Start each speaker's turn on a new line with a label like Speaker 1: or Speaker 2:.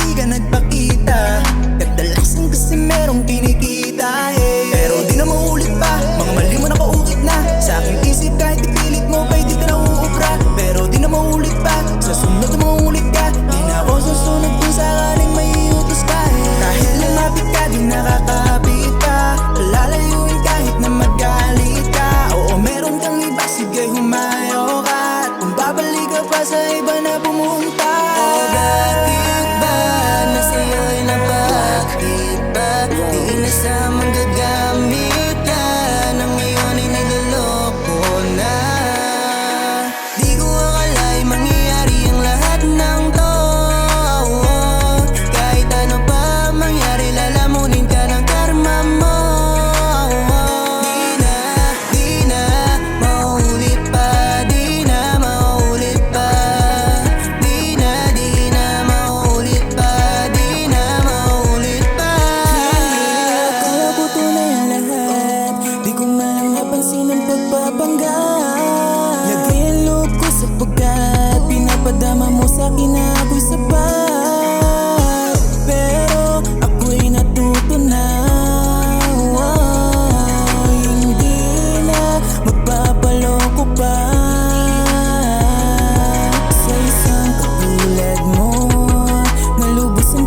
Speaker 1: di ka nagpakita. Kadalasan kasi merong kinikita pero di na maulit pa. Mga mali mo nakaukit na sa aking isip. Kahit ipilit mo pa di ka na uubra, pero di na maulit pa. Sa sunod na maulit ka, di na ako susunod kung sakaling may utos ka. Kahit lumapit ka, di nakakapit ka. Lalayuin kahit na magalit ka. Oo, meron kang iba, sige humayo ka. At kung babalik ka pa sa iba na pumunta,
Speaker 2: oh, bakit ba nasa'yo'y napakit ba? Di inasamang gagamit ka nang ngayon ay niloloko na. Di ko akala'y mangyayari ang lahat ng to. Kahit ano pa mangyari, lalamunin ka ng karma mo. Di na maulit pa. Di na maulit pa. Di na maulit pa. Di na maulit pa. Akala ko tunay ang lahat, di ko man napansin ang pagpapangga. Lagay ang loob ko sapagkat pinapadama mo sa'kin na ako'y sapat. Pero ako'y natuto na, hindi na magpapaloko pa. Sa isang katulad mo, nalubos ang